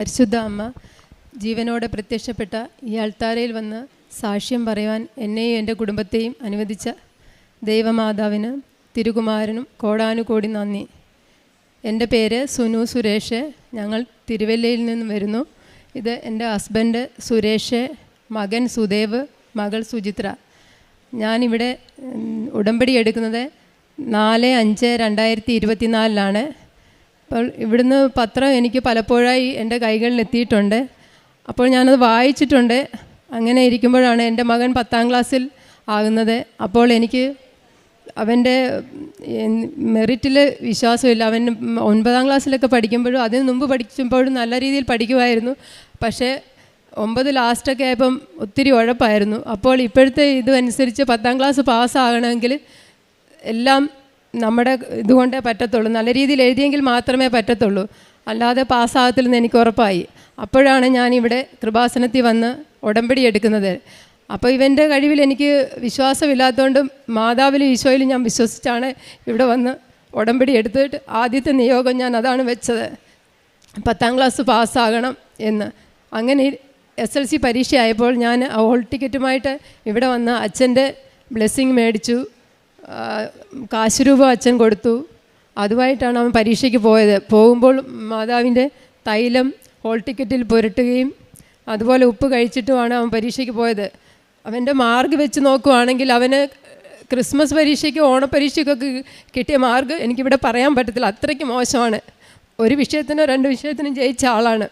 പരിശുദ്ധ അമ്മ ജീവനോടെ പ്രത്യക്ഷപ്പെട്ട ഈ അൾത്താരയിൽ വന്ന് സാക്ഷ്യം പറയുവാൻ എന്നെയും എൻ്റെ കുടുംബത്തെയും അനുവദിച്ച ദൈവമാതാവിന് തിരുകുമാരനും കോടാനുകോടി നന്ദി. എൻ്റെ പേര് സുനു സുരേഷ്. ഞങ്ങൾ തിരുവല്ലയിൽ നിന്നും വരുന്നു. ഇത് എൻ്റെ ഹസ്ബൻഡ് സുരേഷ്, മകൻ സുദേവ്, മകൾ സുചിത്ര. ഞാനിവിടെ ഉടമ്പടി എടുക്കുന്നത് 4/5/2024 അപ്പോൾ ഇവിടുന്ന് പത്രം എനിക്ക് പലപ്പോഴായി എൻ്റെ കൈകളിൽ എത്തിയിട്ടുണ്ട്. അപ്പോൾ ഞാനത് വായിച്ചിട്ടുണ്ട്. അങ്ങനെ ഇരിക്കുമ്പോഴാണ് എൻ്റെ മകൻ 10ാം ക്ലാസ്സിൽ ആകുന്നത്. അപ്പോൾ എനിക്ക് അവൻ്റെ മെറിറ്റിൽ വിശ്വാസമില്ല. അവൻ 9ാം ക്ലാസ്സിലൊക്കെ പഠിക്കുമ്പോഴും അതിന് മുമ്പ് പഠിക്കുമ്പോഴും നല്ല രീതിയിൽ പഠിക്കുമായിരുന്നു. പക്ഷേ 9 ലാസ്റ്റൊക്കെ ആയപ്പം ഒത്തിരി ഉഴപ്പായിരുന്നു. അപ്പോൾ ഇപ്പോഴത്തെ ഇതനുസരിച്ച് 10ാം ക്ലാസ് പാസ്സാകണമെങ്കിൽ എല്ലാം നമ്മുടെ ഇതുകൊണ്ടേ പറ്റത്തുള്ളൂ. നല്ല രീതിയിൽ എഴുതിയെങ്കിൽ മാത്രമേ പറ്റത്തുള്ളൂ, അല്ലാതെ പാസ്സാകത്തില്ലെന്ന് എനിക്ക് ഉറപ്പായി. അപ്പോഴാണ് ഞാനിവിടെ കൃപാസനത്തിൽ വന്ന് ഉടമ്പടി എടുക്കുന്നത്. അപ്പോൾ ഇവൻ്റെ കഴിവിൽ എനിക്ക് വിശ്വാസമില്ലാത്തതുകൊണ്ടും മാതാവിലും ഈശോയിലും ഞാൻ വിശ്വസിച്ചാണ് ഇവിടെ വന്ന് ഉടമ്പടി എടുത്തിട്ട് ആദ്യത്തെ നിയോഗം ഞാൻ അതാണ് വെച്ചത്, 10ാം ക്ലാസ് പാസ്സാകണം എന്ന്. അങ്ങനെ SLC പരീക്ഷയായപ്പോൾ ഞാൻ ഹോൾ ടിക്കറ്റുമായിട്ട് ഇവിടെ വന്ന് അച്ഛൻ്റെ ബ്ലെസ്സിങ് മേടിച്ചു. കാശ് രൂപ അച്ഛൻ കൊടുത്തു. അതുമായിട്ടാണ് അവൻ പരീക്ഷയ്ക്ക് പോയത്. പോകുമ്പോൾ മാതാവിൻ്റെ തൈലം ഹോൾ ടിക്കറ്റിൽ പുരട്ടുകയും അതുപോലെ ഉപ്പ് കഴിച്ചിട്ടുമാണ് അവൻ പരീക്ഷയ്ക്ക് പോയത്. അവൻ്റെ മാർക്ക് വെച്ച് നോക്കുവാണെങ്കിൽ അവന് ക്രിസ്മസ് പരീക്ഷയ്ക്ക് ഓണപ്പരീക്ഷയ്ക്കൊക്കെ കിട്ടിയ മാർക്ക് എനിക്കിവിടെ പറയാൻ പറ്റത്തില്ല, അത്രയ്ക്ക് മോശമാണ്. ഒരു വിഷയത്തിനോ 2 വിഷയത്തിനും ജയിച്ച ആളാണ്.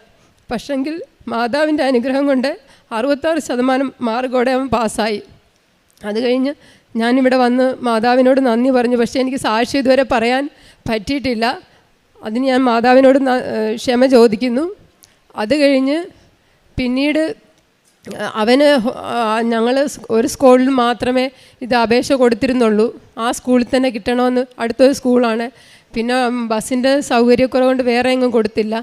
പക്ഷെങ്കിൽ മാതാവിൻ്റെ അനുഗ്രഹം കൊണ്ട് 66% മാർക്കോടെ അവൻ പാസ്സായി. അത് കഴിഞ്ഞ് ഞാനിവിടെ വന്ന് മാതാവിനോട് നന്ദി പറഞ്ഞു. പക്ഷേ എനിക്ക് സാക്ഷി ഇതുവരെ പറയാൻ പറ്റിയിട്ടില്ല. അതിന് ഞാൻ മാതാവിനോട് ക്ഷമ ചോദിക്കുന്നു. അത് കഴിഞ്ഞ് പിന്നീട് അവന് ഞങ്ങൾ ഒരു സ്കൂളിൽ മാത്രമേ ഇത് അപേക്ഷ കൊടുത്തിരുന്നുള്ളൂ. ആ സ്കൂളിൽ തന്നെ കിട്ടണമെന്ന്, അടുത്തൊരു സ്കൂളാണ്. പിന്നെ ബസ്സിൻ്റെ സൗകര്യക്കുറവുകൊണ്ട് വേറെ എങ്ങും കൊടുത്തില്ല.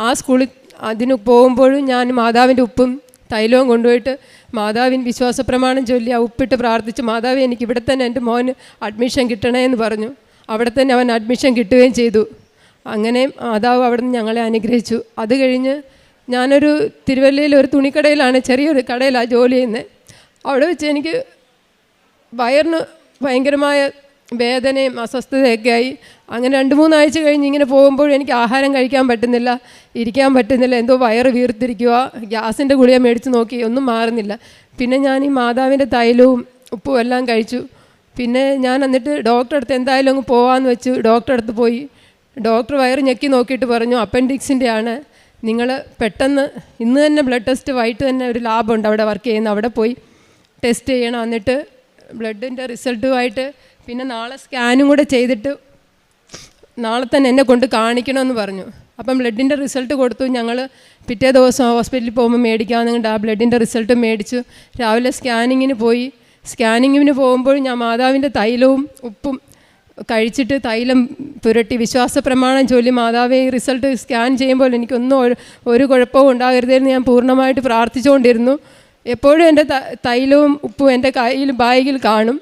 ആ സ്കൂളിൽ അതിന് പോകുമ്പോഴും ഞാൻ മാതാവിൻ്റെ ഉപ്പും തൈലവും കൊണ്ടുപോയിട്ട് മാതാവിൻ വിശ്വാസപ്രമാണം ചൊല്ലി ആ ഉപ്പിട്ട് പ്രാർത്ഥിച്ച്, മാതാവ് എനിക്ക് ഇവിടെ തന്നെ എൻ്റെ മോന് അഡ്മിഷൻ കിട്ടണേ എന്ന് പറഞ്ഞു. അവിടെ തന്നെ അവൻ അഡ്മിഷൻ കിട്ടുകയും ചെയ്തു. അങ്ങനെ മാതാവ് അവിടെ നിന്ന് ഞങ്ങളെ അനുഗ്രഹിച്ചു. അത് കഴിഞ്ഞ് ഞാനൊരു തിരുവല്ലയിൽ ഒരു തുണിക്കടയിലാണ്, ചെറിയൊരു കടയിലാണ് ജോലി ചെയ്യുന്നത്. അവിടെ വെച്ച് എനിക്ക് വയറിന് ഭയങ്കരമായ വേദനയും അസ്വസ്ഥതയൊക്കെ ആയി. അങ്ങനെ 2-3 ആഴ്ച കഴിഞ്ഞ് ഇങ്ങനെ പോകുമ്പോൾ എനിക്ക് ആഹാരം കഴിക്കാൻ പറ്റുന്നില്ല, ഇരിക്കാൻ പറ്റുന്നില്ല, എന്തോ വയറ് വീർത്തിരിക്കുക. ഗ്യാസിൻ്റെ ഗുളിക മേടിച്ച് നോക്കി, ഒന്നും മാറുന്നില്ല. പിന്നെ ഞാൻ ഈ മാതാവിൻ്റെ തൈലവും ഉപ്പും എല്ലാം കഴിച്ചു. പിന്നെ ഞാൻ എന്നിട്ട് ഡോക്ടറെ അടുത്ത് എന്തായാലും അങ്ങ് പോകാമെന്ന് വെച്ചു. ഡോക്ടറെ അടുത്ത് പോയി. ഡോക്ടർ വയറ് ഞെക്കി നോക്കിയിട്ട് പറഞ്ഞു, അപ്പൻഡിക്സിൻ്റെ ആണ്, നിങ്ങൾ പെട്ടെന്ന് ഇന്ന് തന്നെ ബ്ലഡ് ടെസ്റ്റ്, വൈകിട്ട് തന്നെ ഒരു ലാബുണ്ട് അവിടെ വർക്ക് ചെയ്യുന്ന, അവിടെ പോയി ടെസ്റ്റ് ചെയ്യണം. എന്നിട്ട് ബ്ലഡിൻ്റെ റിസൾട്ടുമായിട്ട് പിന്നെ നാളെ സ്കാനും കൂടെ ചെയ്തിട്ട് നാളെ തന്നെ എന്നെ കൊണ്ട് കാണിക്കണമെന്ന് പറഞ്ഞു. അപ്പം ബ്ലഡിൻ്റെ റിസൾട്ട് കൊടുത്തു. ഞങ്ങൾ പിറ്റേ ദിവസം ഹോസ്പിറ്റലിൽ പോകുമ്പോൾ മേടിക്കാമെന്നുകൊണ്ട് ആ ബ്ലഡിൻ്റെ റിസൾട്ട് മേടിച്ചു. രാവിലെ സ്കാനിങ്ങിന് പോയി. സ്കാനിങ്ങിന് പോകുമ്പോൾ ഞാൻ മാതാവിൻ്റെ തൈലവും ഉപ്പും കഴിച്ചിട്ട് തൈലം പുരട്ടി വിശ്വാസ പ്രമാണം ചൊല്ലി, മാതാവേ ഈ റിസൾട്ട് സ്കാൻ ചെയ്യുമ്പോൾ എനിക്കൊന്നും ഒരു കുഴപ്പവും ഉണ്ടാകരുതെന്ന് ഞാൻ പൂർണ്ണമായിട്ട് പ്രാർത്ഥിച്ചുകൊണ്ടിരുന്നു. എപ്പോഴും എൻ്റെ തൈലവും ഉപ്പും എൻ്റെ കയ്യിൽ ബാഗിൽ കാണും.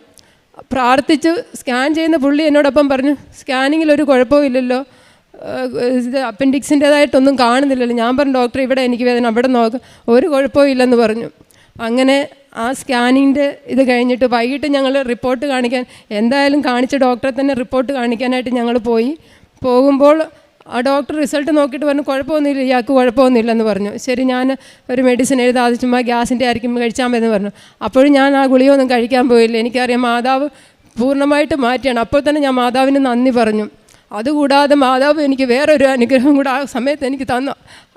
പ്രാർത്ഥിച്ച് സ്കാൻ ചെയ്യുന്ന പുള്ളി എന്നോടൊപ്പം പറഞ്ഞു, സ്കാനിങ്ങിൽ ഒരു കുഴപ്പവും ഇല്ലല്ലോ, ഇത് അപ്പൻഡിക്സിൻ്റേതായിട്ടൊന്നും കാണുന്നില്ലല്ലോ. ഞാൻ പറഞ്ഞു, ഡോക്ടർ ഇവിടെ എനിക്ക് വേദന, അവിടെ നോക്കാം, ഒരു കുഴപ്പവും ഇല്ലെന്ന് പറഞ്ഞു. അങ്ങനെ ആ സ്കാനിങ്ങിൻ്റെ ഇത് കഴിഞ്ഞിട്ട് വൈകിട്ട് ഞങ്ങൾ റിപ്പോർട്ട് കാണിക്കാൻ, എന്തായാലും കാണിച്ച ഡോക്ടറെ തന്നെ റിപ്പോർട്ട് കാണിക്കാനായിട്ട് ഞങ്ങൾ പോകുമ്പോൾ ആ ഡോക്ടർ റിസൾട്ട് നോക്കിയിട്ട് പറഞ്ഞു, കുഴപ്പമൊന്നുമില്ല, ഇയാൾക്ക് കുഴപ്പമൊന്നുമില്ലെന്ന് പറഞ്ഞു. ശരി, ഞാൻ ഒരു മെഡിസിൻ എഴുതാതെ ചുമ്മാ ഗ്യാസിൻ്റെ ആയിരിക്കും കഴിച്ചാൽ മതിയെന്ന് പറഞ്ഞു. അപ്പോഴും ഞാൻ ആ ഗുളികയൊന്നും കഴിക്കാൻ പോയില്ല. എനിക്കറിയാം മാതാവ് പൂർണ്ണമായിട്ട് മാറ്റിയാണ്. അപ്പോൾ തന്നെ ഞാൻ മാതാവിന് നന്ദി പറഞ്ഞു. അതുകൂടാതെ മാതാവ് എനിക്ക് വേറൊരു അനുഗ്രഹം കൂടെ ആ സമയത്ത് എനിക്ക് തന്നു.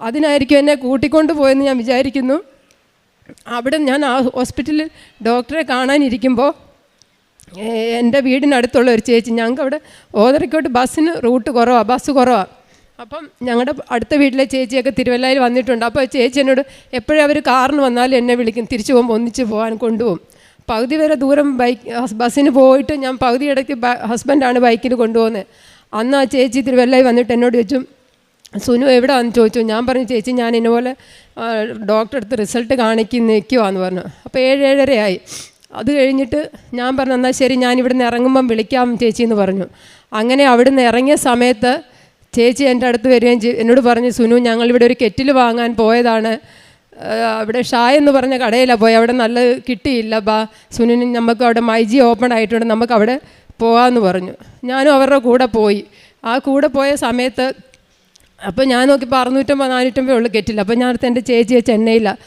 അതിനായിരിക്കും എന്നെ കൂട്ടിക്കൊണ്ട് പോയെന്ന് ഞാൻ വിചാരിക്കുന്നു. അവിടെ ഞാൻ ആ ഹോസ്പിറ്റലിൽ ഡോക്ടറെ കാണാനിരിക്കുമ്പോൾ എൻ്റെ വീടിനടുത്തുള്ള ഒരു ചേച്ചി, ഞങ്ങൾക്ക് അവിടെ ഓതറയ്ക്കോട്ട് ബസ്സിന് റൂട്ട് കുറവാണ്, ബസ് കുറവാണ്. അപ്പം ഞങ്ങളുടെ അടുത്ത വീട്ടിലെ ചേച്ചിയൊക്കെ തിരുവല്ലയിൽ വന്നിട്ടുണ്ട്. അപ്പോൾ ചേച്ചി എന്നോട് എപ്പോഴും അവർ കാറിന് വന്നാലും എന്നെ വിളിക്കും, തിരിച്ചു പോകുമ്പോൾ ഒന്നിച്ച് പോകാൻ കൊണ്ടുപോകും. പകുതി വരെ ദൂരം ബസ്സിന് പോയിട്ട് ഞാൻ പകുതി ഇടയ്ക്ക് ഹസ്ബൻഡാണ് ബൈക്കിന് കൊണ്ടുപോകുന്നത്. അന്ന് ആ ചേച്ചി തിരുവല്ലയിൽ വന്നിട്ട് എന്നോട് ചോദിച്ചു, സുനു എവിടെയാണെന്ന് ചോദിച്ചു. ഞാൻ പറഞ്ഞു, ചേച്ചി ഞാൻ ഇന്നപോലെ ഡോക്ടറെ അടുത്ത് റിസൾട്ട് നിൽക്കുവാന്ന് പറഞ്ഞു. അപ്പോൾ 7-7:30 ആയി. അത് കഴിഞ്ഞിട്ട് ഞാൻ പറഞ്ഞു, എന്നാൽ ശരി, ഞാൻ ഇവിടുന്ന് ഇറങ്ങുമ്പം വിളിക്കാം ചേച്ചി എന്ന് പറഞ്ഞു. അങ്ങനെ അവിടുന്ന് ഇറങ്ങിയ സമയത്ത് ചേച്ചി എൻ്റെ അടുത്ത് വരികയും എന്നോട് പറഞ്ഞു, സുനു ഞങ്ങളിവിടെ ഒരു കെറ്റിൽ വാങ്ങാൻ പോയതാണ്, അവിടെ ഷായ് എന്ന് പറഞ്ഞ കടയിലാണ് പോയി, അവിടെ നല്ല കിട്ടിയില്ല, സുനുവിന് നമുക്ക് അവിടെ മൈജി ഓപ്പൺ ആയിട്ടുണ്ട്, നമുക്ക് അവിടെ പോകാമെന്ന് പറഞ്ഞു. ഞാനും അവരുടെ കൂടെ പോയി. ആ കൂടെ പോയ സമയത്ത് അപ്പോൾ ഞാൻ നോക്കിയപ്പോൾ 650-450 ഉള്ളു കെറ്റില്ല. അപ്പോൾ ഞാൻ അടുത്ത് എൻ്റെ ചേച്ചിയെ ചെന്നൈയിലാണ്,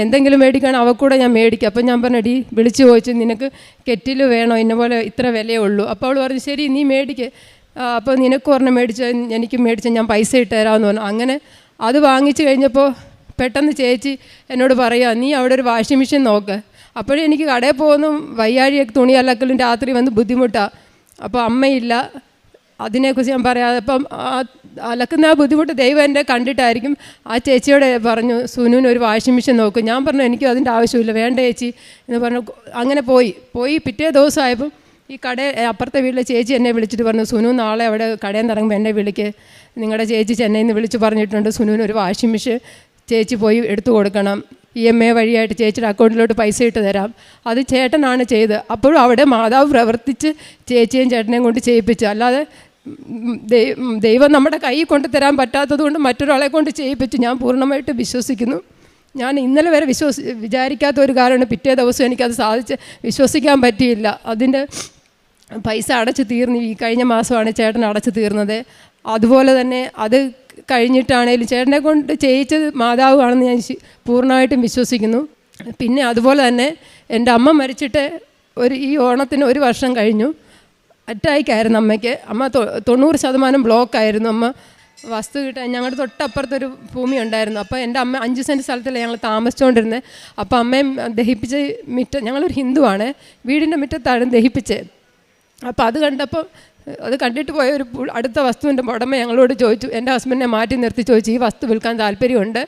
എന്തെങ്കിലും മേടിക്കണം അവക്കൂടെ ഞാൻ മേടിക്കും. അപ്പോൾ ഞാൻ പറഞ്ഞു, എടി വിളിച്ചു ചോദിച്ചു, നിനക്ക് കെറ്റിൽ വേണോ, ഇന്ന പോലെ ഇത്ര വിലയേ ഉള്ളൂ. അപ്പോൾ അവൾ പറഞ്ഞു, ശരി നീ മേടിക്ക്, അപ്പോൾ നിനക്ക് ഒരെണ്ണം മേടിച്ച് എനിക്ക് മേടിച്ച് ഞാൻ പൈസ ഇട്ട് തരാമെന്ന് പറഞ്ഞു. അങ്ങനെ അത് വാങ്ങിച്ച് കഴിഞ്ഞപ്പോൾ പെട്ടെന്ന് ചേച്ചി എന്നോട് പറയുക, നീ അവിടെ ഒരു വാഷിംഗ് മെഷീൻ നോക്ക്. അപ്പോഴേ എനിക്ക് കടയിൽ പോകുന്നു വയ്യാഴിയൊക്കെ തുണി അലക്കലും രാത്രി വന്ന് ബുദ്ധിമുട്ടാണ്. അപ്പോൾ അമ്മയില്ല, അതിനെക്കുറിച്ച് ഞാൻ പറയാതെ അപ്പം അലക്കുന്ന ആ ബുദ്ധിമുട്ട് ദൈവം എൻ്റെ കണ്ടിട്ടായിരിക്കും. ആ ചേച്ചിയോട് പറഞ്ഞു, സുനുവിന് ഒരു വാഷിംഗ് മെഷീൻ നോക്കും. ഞാൻ പറഞ്ഞു, എനിക്ക് അതിൻ്റെ ആവശ്യമില്ല, വേണ്ട ചേച്ചി എന്ന് പറഞ്ഞു. അങ്ങനെ പോയി പിറ്റേ ദിവസമായപ്പം ഈ അപ്പുറത്തെ വീട്ടിലെ ചേച്ചി എന്നെ വിളിച്ചിട്ട് പറഞ്ഞു, സുനു നാളെ അവിടെ കടയിൽ നിന്ന് ഇറങ്ങുമ്പോൾ എന്നെ വിളിക്ക്, നിങ്ങളുടെ ചേച്ചി ചെന്നൈയിൽ നിന്ന് വിളിച്ച് പറഞ്ഞിട്ടുണ്ട്, സുനുവിന് ഒരു വാഷിംഗ് മെഷീൻ ചേച്ചി പോയി എടുത്തു കൊടുക്കണം, EMI വഴിയായിട്ട് ചേച്ചിയുടെ അക്കൗണ്ടിലോട്ട് പൈസ ഇട്ട് തരാം. അത് ചേട്ടനാണ് ചെയ്ത്. അപ്പോഴും അവിടെ മാതാവ് പ്രവർത്തിച്ച് ചേച്ചിയും ചേട്ടനെയും കൊണ്ട് ചെയ്യിപ്പിച്ചു. അല്ലാതെ ദൈവം നമ്മുടെ കൈ കൊണ്ട് തരാൻ പറ്റാത്തത് കൊണ്ട് മറ്റൊരാളെ കൊണ്ട് ചെയ്യിപ്പിച്ചു. ഞാൻ പൂർണ്ണമായിട്ട് വിശ്വസിക്കുന്നു. ഞാൻ ഇന്നലെ വരെ വിചാരിക്കാത്ത ഒരു കാര്യമാണ്, പിറ്റേ ദിവസം എനിക്കത് വിശ്വസിക്കാൻ പറ്റിയില്ല. അതിൻ്റെ പൈസ അടച്ചു തീർന്നു. ഈ കഴിഞ്ഞ മാസമാണ് ചേട്ടൻ അടച്ചു തീർന്നത്. അതുപോലെ തന്നെ അത് കഴിഞ്ഞിട്ടാണേലും ചേട്ടനെ കൊണ്ട് ചെയ്യിച്ചത് മാതാവ് ആണെന്ന് ഞാൻ പൂർണ്ണമായിട്ടും വിശ്വസിക്കുന്നു. പിന്നെ അതുപോലെ തന്നെ എൻ്റെ അമ്മ മരിച്ചിട്ട് ഈ ഓണത്തിന് 1 വർഷം കഴിഞ്ഞു. അറ്റാക്കായിരുന്നു അമ്മയ്ക്ക്. അമ്മ 90% ബ്ലോക്കായിരുന്നു. അമ്മ വസ്തു കിട്ടാൻ ഞങ്ങളുടെ തൊട്ടപ്പുറത്തൊരു ഭൂമി ഉണ്ടായിരുന്നു. അപ്പോൾ എൻ്റെ അമ്മ 5 സെൻറ്റ് സ്ഥലത്തല്ലേ ഞങ്ങൾ താമസിച്ചുകൊണ്ടിരുന്നത്. അപ്പോൾ അമ്മയും ദഹിപ്പിച്ച് ഞങ്ങളൊരു ഹിന്ദുവാണ്, വീടിൻ്റെ മുറ്റത്താണ് ദഹിപ്പിച്ചത്. അപ്പോൾ അത് കണ്ടിട്ട് പോയ ഒരു അടുത്ത വസ്തുവിൻ്റെ ഉടമ ഞങ്ങളോട് ചോദിച്ചു, എൻ്റെ ഹസ്ബൻഡിനെ മാറ്റി നിർത്തി ചോദിച്ചു, ഈ വസ്തു വിൽക്കാൻ താല്പര്യമുണ്ട്,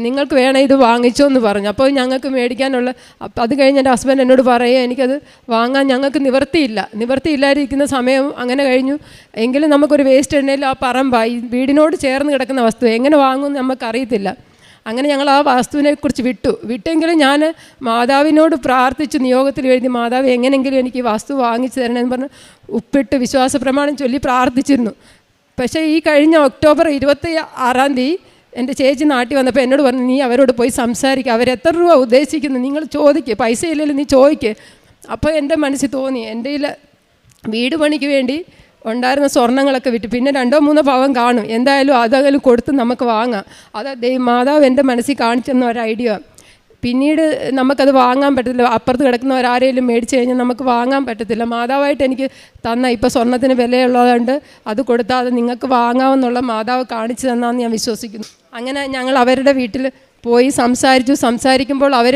നിങ്ങൾക്ക് വേണം ഇത് വാങ്ങിച്ചോ എന്ന് പറഞ്ഞു. അപ്പോൾ ഞങ്ങൾക്ക് മേടിക്കാനുള്ള അത് കഴിഞ്ഞ് എൻ്റെ ഹസ്ബൻഡ് എന്നോട് പറയുക, എനിക്കത് വാങ്ങാൻ ഞങ്ങൾക്ക് നിവർത്തിയില്ലാതിരിക്കുന്ന സമയം അങ്ങനെ കഴിഞ്ഞു. എങ്കിലും നമുക്കൊരു വേസ്റ്റ് എണ്ണയിൽ ആ പറമ്പായി വീടിനോട് ചേർന്ന് കിടക്കുന്ന വസ്തു എങ്ങനെ വാങ്ങുമെന്ന് നമുക്കറിയത്തില്ല. അങ്ങനെ ഞങ്ങൾ ആ വസ്തുവിനെക്കുറിച്ച് വിട്ടെങ്കിലും ഞാൻ മാതാവിനോട് പ്രാർത്ഥിച്ചു, നിയോഗത്തിൽ എഴുതി, മാതാവ് എങ്ങനെയെങ്കിലും എനിക്ക് ഈ വസ്തു വാങ്ങിച്ചു തരണമെന്ന് പറഞ്ഞ് ഉപ്പിട്ട് വിശ്വാസ പ്രമാണം ചൊല്ലി പ്രാർത്ഥിച്ചിരുന്നു. പക്ഷേ ഈ കഴിഞ്ഞ ഒക്ടോബർ 26 എൻ്റെ ചേച്ചി നാട്ടിൽ വന്നപ്പോൾ എന്നോട് പറഞ്ഞു, നീ അവരോട് പോയി സംസാരിക്കുക, അവരെത്ര രൂപ ഉദ്ദേശിക്കുന്നു നിങ്ങൾ ചോദിക്കുക, പൈസ ഇല്ലല്ലോ നീ ചോദിക്കുക. അപ്പോൾ എൻ്റെ മനസ്സിൽ തോന്നി, എൻ്റെ വീട് പണിക്ക് വേണ്ടി ഉണ്ടായിരുന്ന സ്വർണ്ണങ്ങളൊക്കെ വിറ്റ് പിന്നെ 2-3 പവൻ കാണും, എന്തായാലും അതെങ്കിലും കൊടുത്ത് നമുക്ക് വാങ്ങാം. അത് മാതാവ് എൻ്റെ മനസ്സിൽ കാണിച്ചെന്ന ഒരു ഐഡിയ. പിന്നീട് നമുക്കത് വാങ്ങാൻ പറ്റത്തില്ല, അപ്പുറത്ത് കിടക്കുന്നവരാരെങ്കിലും മേടിച്ച് കഴിഞ്ഞാൽ നമുക്ക് വാങ്ങാൻ പറ്റത്തില്ല. മാതാവായിട്ട് എനിക്ക് ഇപ്പോൾ സ്വർണ്ണത്തിന് വിലയുള്ളതുകൊണ്ട് അത് കൊടുത്താൽ നിങ്ങൾക്ക് വാങ്ങാമെന്നുള്ള മാതാവ് കാണിച്ചു തന്നാന്ന് ഞാൻ വിശ്വസിക്കുന്നു. അങ്ങനെ ഞങ്ങൾ അവരുടെ വീട്ടിൽ പോയി സംസാരിക്കുമ്പോൾ അവർ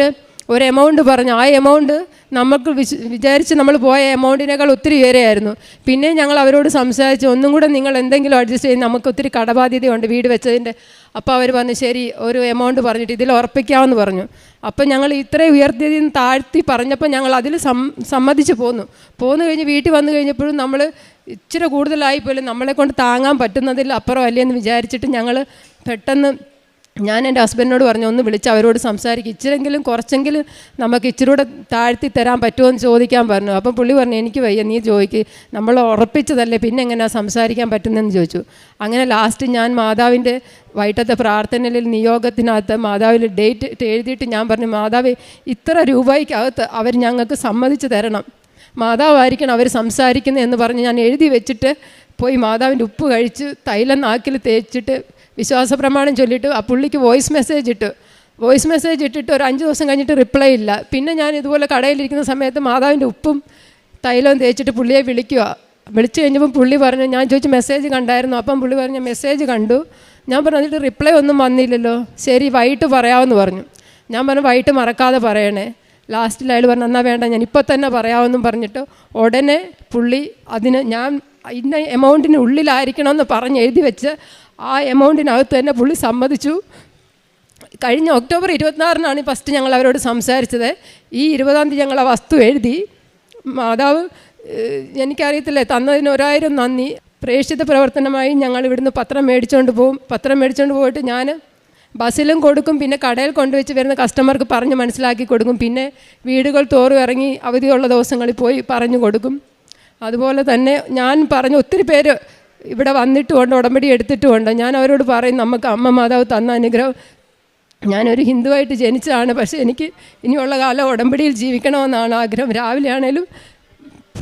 ഒരു എമൗണ്ട് പറഞ്ഞു. ആ എമൗണ്ട് നമുക്ക് വിചാരിച്ച് നമ്മൾ പോയ എമൗണ്ടിനേക്കാൾ ഒത്തിരി ഉയരെയായിരുന്നു. പിന്നെ ഞങ്ങൾ അവരോട് സംസാരിച്ച്, ഒന്നും കൂടെ നിങ്ങൾ എന്തെങ്കിലും അഡ്ജസ്റ്റ് ചെയ്ത്, നമുക്ക് ഒത്തിരി കടബാധ്യതയുണ്ട് വീട് വെച്ചതിൻ്റെ. അപ്പോൾ അവർ പറഞ്ഞു, ശരി ഒരു എമൗണ്ട് പറഞ്ഞിട്ട് ഇതിൽ ഉറപ്പിക്കാമെന്ന് പറഞ്ഞു. അപ്പം ഞങ്ങൾ ഇത്രയും ഉയർത്തിയതിൽ നിന്ന് താഴ്ത്തി പറഞ്ഞപ്പോൾ ഞങ്ങൾ അതിൽ സമ്മതിച്ച് പോന്നു കഴിഞ്ഞ് വീട്ടിൽ വന്നു കഴിഞ്ഞപ്പോഴും നമ്മൾ ഇച്ചിരി കൂടുതലായിപ്പോലും നമ്മളെ കൊണ്ട് താങ്ങാൻ പറ്റുന്നതിൽ അപ്പുറം അല്ലേന്ന് വിചാരിച്ചിട്ട് ഞങ്ങൾ പെട്ടെന്ന് ഞാൻ എൻ്റെ ഹസ്ബൻഡിനോട് പറഞ്ഞു, ഒന്ന് വിളിച്ച് അവരോട് സംസാരിക്കും, ഇച്ചിരെങ്കിലും കുറച്ചെങ്കിലും നമുക്ക് ഇച്ചിരി കൂടെ താഴ്ത്തി തരാൻ പറ്റുമോ എന്ന് ചോദിക്കാൻ പറഞ്ഞു. അപ്പം പുള്ളി പറഞ്ഞു, എനിക്ക് വയ്യ, നീ ചോദിക്ക്, നമ്മൾ ഉറപ്പിച്ചതല്ലേ, പിന്നെ എങ്ങനെയാണ് സംസാരിക്കാൻ പറ്റുന്നതെന്ന് ചോദിച്ചു. അങ്ങനെ ലാസ്റ്റ് ഞാൻ മാതാവിൻ്റെ വൈകിട്ടത്തെ പ്രാർത്ഥനയിൽ നിയോഗത്തിനകത്ത് മാതാവിൽ ഡേറ്റ് എഴുതിയിട്ട് ഞാൻ പറഞ്ഞു, മാതാവ് ഇത്ര രൂപയ്ക്കകത്ത് അവർ ഞങ്ങൾക്ക് സമ്മതിച്ച് തരണം, മാതാവായിരിക്കണം അവർ സംസാരിക്കുന്നത് എന്ന് പറഞ്ഞ് ഞാൻ എഴുതി വെച്ചിട്ട് പോയി മാതാവിൻ്റെ ഉപ്പ് കഴിച്ച് തൈലം നാക്കിൽ തേച്ചിട്ട് വിശ്വാസ പ്രമാണം ചൊല്ലിയിട്ട് ആ പുള്ളിക്ക് വോയിസ് മെസ്സേജ് ഇട്ടിട്ട് ഒരു 5 ദിവസം കഴിഞ്ഞിട്ട് റിപ്ലൈ ഇല്ല. പിന്നെ ഞാൻ ഇതുപോലെ കടയിലിരിക്കുന്ന സമയത്ത് മാതാവിൻ്റെ ഉപ്പും തൈലവും തേച്ചിട്ട് പുള്ളിയെ വിളിച്ചു കഴിഞ്ഞപ്പോൾ പുള്ളി പറഞ്ഞു, ഞാൻ ചോദിച്ചു മെസ്സേജ് കണ്ടായിരുന്നു. അപ്പം പുള്ളി പറഞ്ഞു, മെസ്സേജ് കണ്ടു. ഞാൻ പറഞ്ഞു, എന്നിട്ട് റിപ്ലൈ ഒന്നും വന്നില്ലല്ലോ, ശരി വൈകിട്ട് പറയാമെന്ന് പറഞ്ഞു. ഞാൻ പറഞ്ഞു, വൈകിട്ട് മറക്കാതെ പറയണേ. ലാസ്റ്റിൽ അയാൾ പറഞ്ഞു, എന്നാൽ വേണ്ട, ഞാൻ ഇപ്പോൾ തന്നെ പറയാമെന്നും പറഞ്ഞിട്ട് ഉടനെ പുള്ളി അതിന് ഞാൻ ഇന്ന എമൗണ്ടിന് ഉള്ളിലായിരിക്കണമെന്ന് പറഞ്ഞ് എഴുതി വെച്ച് ആ എമൗണ്ടിനകത്ത് തന്നെ പുള്ളി സമ്മതിച്ചു. കഴിഞ്ഞ ഒക്ടോബർ 26 ഫസ്റ്റ് ഞങ്ങൾ അവരോട് സംസാരിച്ചത്. ഈ 20 ഞങ്ങൾ ആ വസ്തു എഴുതി. മാതാവ് എനിക്കറിയത്തില്ലേ തന്നതിന് 1000 നന്ദി. പ്രേക്ഷിത പ്രവർത്തനമായി ഞങ്ങൾ ഇവിടുന്ന് പത്രം മേടിച്ചുകൊണ്ട് പോയിട്ട് ഞാൻ ബസ്സിലും കൊടുക്കും, പിന്നെ കടയിൽ കൊണ്ടുവച്ച് വരുന്ന കസ്റ്റമർക്ക് പറഞ്ഞ് മനസ്സിലാക്കി കൊടുക്കും, പിന്നെ വീടുകൾ തോറും ഇറങ്ങി അവധിയുള്ള ദിവസങ്ങളിൽ പോയി പറഞ്ഞു കൊടുക്കും. അതുപോലെ തന്നെ ഞാൻ പറഞ്ഞു, ഒത്തിരി പേര് ഇവിടെ വന്നിട്ടുമുണ്ട്, ഉടമ്പടി എടുത്തിട്ടുമുണ്ട്. ഞാൻ അവരോട് പറയും, നമുക്ക് അമ്മ മാതാവ് തന്ന അനുഗ്രഹം, ഞാനൊരു ഹിന്ദുവായിട്ട് ജനിച്ചതാണ്, പക്ഷേ എനിക്ക് ഇനിയുള്ള കാലം ഉടമ്പടിയിൽ ജീവിക്കണമെന്നാണ് ആഗ്രഹം. രാവിലെ ആണേലും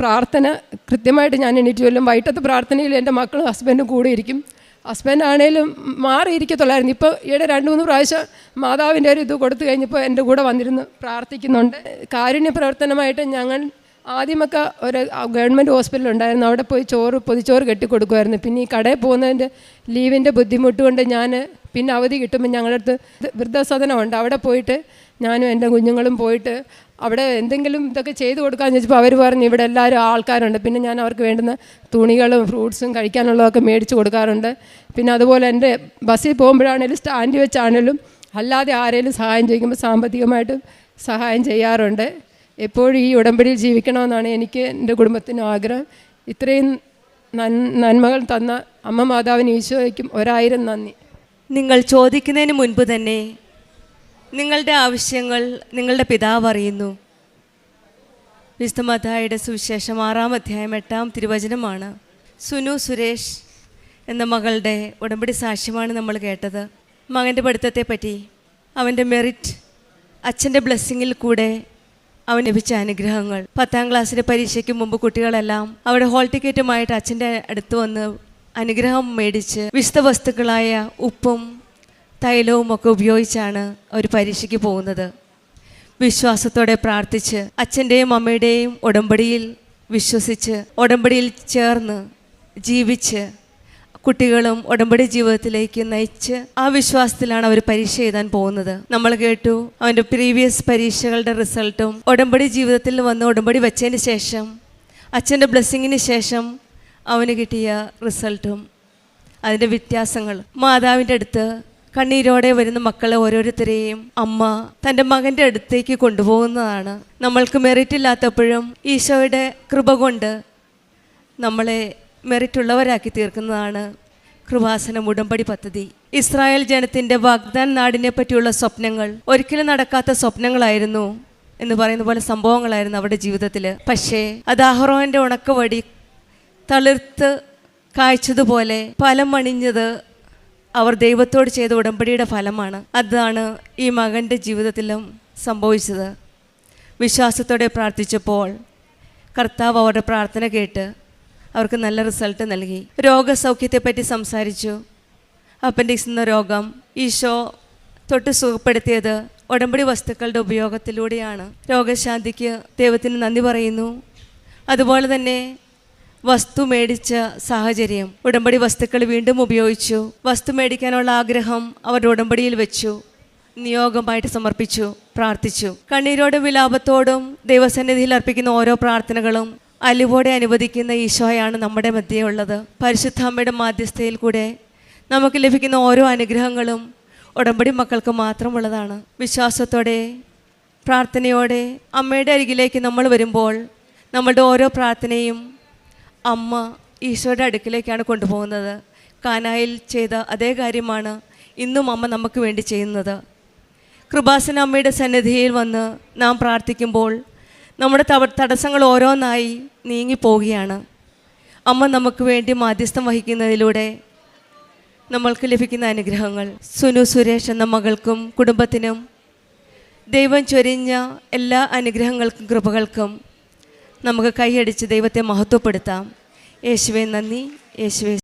പ്രാർത്ഥന കൃത്യമായിട്ട് ഞാൻ എണീറ്റ് ചൊല്ലും. വൈകിട്ടത്തെ പ്രാർത്ഥനയിൽ എൻ്റെ മക്കളും ഹസ്ബൻഡും കൂടെ ഇരിക്കും. ഹസ്ബൻഡാണേലും മാറിയിരിക്കത്തുള്ളായിരുന്നു. ഇപ്പോൾ ഈയിടെ 2-3 പ്രാവശ്യം മാതാവിൻ്റെ ഒരു ഇത് കൊടുത്തു കഴിഞ്ഞപ്പോൾ എൻ്റെ കൂടെ വന്നിരുന്ന് പ്രാർത്ഥിക്കുന്നുണ്ട്. കാരുണ്യ പ്രവർത്തനമായിട്ട് ഞങ്ങൾ ആദ്യമൊക്കെ ഒരു ഗവൺമെൻറ് ഹോസ്പിറ്റലുണ്ടായിരുന്നു, അവിടെ പോയി പൊതിച്ചോറ് കെട്ടിക്കൊടുക്കുമായിരുന്നു. പിന്നെ ഈ കടയിൽ പോകുന്നതിൻ്റെ ലീവിൻ്റെ ബുദ്ധിമുട്ട് കൊണ്ട് ഞാൻ പിന്നെ അവധി കിട്ടുമ്പോൾ ഞങ്ങളുടെ അടുത്ത് വൃദ്ധസദനമുണ്ട്, അവിടെ പോയിട്ട് ഞാനും എൻ്റെ കുഞ്ഞുങ്ങളും പോയിട്ട് അവിടെ എന്തെങ്കിലും ഇതൊക്കെ ചെയ്ത് കൊടുക്കാമെന്ന് ചോദിച്ചപ്പോൾ അവർ പറഞ്ഞു ഇവിടെ എല്ലാവരും ആൾക്കാരുണ്ട്. പിന്നെ ഞാൻ അവർക്ക് വേണ്ടുന്ന തുണികളും ഫ്രൂട്ട്സും കഴിക്കാനുള്ളതൊക്കെ മേടിച്ച് കൊടുക്കാറുണ്ട്. പിന്നെ അതുപോലെ എൻ്റെ ബസ്സിൽ പോകുമ്പോഴാണേലും സ്റ്റാൻഡ് വെച്ചാണേലും അല്ലാതെ ആരെങ്കിലും സഹായം ചോദിക്കുമ്പോൾ സാമ്പത്തികമായിട്ടും സഹായം ചെയ്യാറുണ്ട്. എപ്പോഴും ഈ ഉടമ്പടിയിൽ ജീവിക്കണമെന്നാണ് എനിക്ക് എൻ്റെ കുടുംബത്തിനും ആഗ്രഹം. ഇത്രയും നന്മകൾ തന്ന അമ്മ മാതാവിന് ഈശോയ്ക്കും 1000 നന്ദി. നിങ്ങൾ ചോദിക്കുന്നതിന് മുൻപ് തന്നെ നിങ്ങളുടെ ആവശ്യങ്ങൾ നിങ്ങളുടെ പിതാവ് അറിയുന്നു. വിശുദ്ധ മത്തായിയുടെ സുവിശേഷം 6-ാം അധ്യായം 8-ാം തിരുവചനമാണ്. സുനു സുരേഷ് എന്ന മകളുടെ ഉടമ്പടി സാക്ഷ്യമാണ് നമ്മൾ കേട്ടത്. മകൻ്റെ പഠിത്തത്തെ പറ്റി, അവൻ്റെ മെറിറ്റ്, അച്ഛൻ്റെ ബ്ലെസ്സിങ്ങിൽ കൂടെ അവൻ ലഭിച്ച അനുഗ്രഹങ്ങൾ. 10ാം ക്ലാസ്സിലെ പരീക്ഷയ്ക്ക് മുമ്പ് കുട്ടികളെല്ലാം അവിടെ ഹോൾ ടിക്കറ്റുമായിട്ട് അച്ഛൻ്റെ അടുത്ത് വന്ന് അനുഗ്രഹം മേടിച്ച് വിശുദ്ധ വസ്തുക്കളായ ഉപ്പും തൈലവും ഒക്കെ ഉപയോഗിച്ചാണ് അവർ പരീക്ഷയ്ക്ക് പോകുന്നത്. വിശ്വാസത്തോടെ പ്രാർത്ഥിച്ച് അച്ഛൻ്റെയും അമ്മയുടെയും ഉടമ്പടിയിൽ വിശ്വസിച്ച് ഉടമ്പടിയിൽ ചേർന്ന് ജീവിച്ച് കുട്ടികളും ഉടമ്പടി ജീവിതത്തിലേക്ക് നയിച്ച് ആ വിശ്വാസത്തിലാണ് അവർ പരീക്ഷ എഴുതാൻ പോകുന്നത്. നമ്മൾ കേട്ടു അവൻ്റെ പ്രീവിയസ് പരീക്ഷകളുടെ റിസൾട്ടും ഉടമ്പടി ജീവിതത്തിൽ വന്ന് ഉടമ്പടി വെച്ചതിന് ശേഷം അച്ഛൻ്റെ ബ്ലെസ്സിങ്ങിന് ശേഷം അവന് കിട്ടിയ റിസൾട്ടും അതിൻ്റെ വ്യത്യാസങ്ങൾ. മാതാവിൻ്റെ അടുത്ത് കണ്ണീരോടെ വരുന്ന മക്കളെ ഓരോരുത്തരെയും അമ്മ തൻ്റെ മകൻ്റെ അടുത്തേക്ക് കൊണ്ടുപോകുന്നതാണ്. നമ്മൾക്ക് മെറിറ്റ് ഇല്ലാത്തപ്പോഴും ഈശോയുടെ കൃപ കൊണ്ട് നമ്മളെ മെറിറ്റുള്ളവരാക്കി തീർക്കുന്നതാണ് കൃപാസനം ഉടമ്പടി പദ്ധതി. ഇസ്രായേൽ ജനത്തിൻ്റെ വാഗ്ദാൻ നാടിനെ പറ്റിയുള്ള സ്വപ്നങ്ങൾ ഒരിക്കലും നടക്കാത്ത സ്വപ്നങ്ങളായിരുന്നു എന്ന് പറയുന്ന പോലെ സംഭവങ്ങളായിരുന്നു അവരുടെ ജീവിതത്തിൽ. പക്ഷേ അത് അഹറോൻ്റെ ഉണക്കവടി തളിർത്ത് കായ്ച്ചതുപോലെ ഫലം അണിഞ്ഞത് അവർ ദൈവത്തോട് ചെയ്ത ഉടമ്പടിയുടെ ഫലമാണ്. അതാണ് ഈ മകൻ്റെ ജീവിതത്തിലും സംഭവിച്ചത്. വിശ്വാസത്തോടെ പ്രാർത്ഥിച്ചപ്പോൾ കർത്താവ് അവരുടെ പ്രാർത്ഥന കേട്ട് അവർക്ക് നല്ല റിസൾട്ട് നൽകി. രോഗസൗഖ്യത്തെപ്പറ്റി സംസാരിച്ചു. അപ്പൻഡിക്സ് എന്ന രോഗം ഈശോ തൊട്ട് സുഖപ്പെടുത്തിയത് ഉടമ്പടി വസ്തുക്കളുടെ ഉപയോഗത്തിലൂടെയാണ്. രോഗശാന്തിക്ക് ദൈവത്തിന് നന്ദി പറയുന്നു. അതുപോലെ തന്നെ വസ്തു മേടിച്ച സാഹചര്യം, ഉടമ്പടി വസ്തുക്കൾ വീണ്ടും ഉപയോഗിച്ചു. വസ്തു മേടിക്കാനുള്ള ആഗ്രഹം അവരുടെ ഉടമ്പടിയിൽ വെച്ചു, നിയോഗമായിട്ട് സമർപ്പിച്ചു, പ്രാർത്ഥിച്ചു. കണ്ണീരോടും വിലാപത്തോടും ദൈവസന്നിധിയിൽ അർപ്പിക്കുന്ന ഓരോ പ്രാർത്ഥനകളും അലിവോടെ അനുവദിക്കുന്ന ഈശോയാണ് നമ്മുടെ മധ്യേ ഉള്ളത്. പരിശുദ്ധ അമ്മയുടെ മാധ്യസ്ഥയിൽ കൂടെ നമുക്ക് ലഭിക്കുന്ന ഓരോ അനുഗ്രഹങ്ങളും ഉടമ്പടി മക്കൾക്ക് മാത്രമുള്ളതാണ്. വിശ്വാസത്തോടെ പ്രാർത്ഥനയോടെ അമ്മയുടെ അരികിലേക്ക് നമ്മൾ വരുമ്പോൾ നമ്മളുടെ ഓരോ പ്രാർത്ഥനയും അമ്മ ഈശോയുടെ അടുക്കിലേക്കാണ് കൊണ്ടുപോകുന്നത്. കാനായിൽ ചെയ്ത അതേ കാര്യമാണ് ഇന്നും അമ്മ നമുക്ക് വേണ്ടി ചെയ്യുന്നത്. കൃപാസന അമ്മയുടെ സന്നിധിയിൽ വന്ന് നാം പ്രാർത്ഥിക്കുമ്പോൾ നമ്മുടെ തടസ്സങ്ങൾ ഓരോന്നായി നീങ്ങിപ്പോവുകയാണ്. അമ്മ നമുക്ക് വേണ്ടി മാധ്യസ്ഥം വഹിക്കുന്നതിലൂടെ നമ്മൾക്ക് ലഭിക്കുന്ന അനുഗ്രഹങ്ങൾ. സുനു സുരേഷ് എന്ന മകൾക്കും കുടുംബത്തിനും ദൈവം ചൊരിഞ്ഞ എല്ലാ അനുഗ്രഹങ്ങൾക്കും കൃപകൾക്കും നമുക്ക് കൈയടിച്ച് ദൈവത്തെ മഹത്വപ്പെടുത്താം. യേശുവേ നന്ദി, യേശുവേ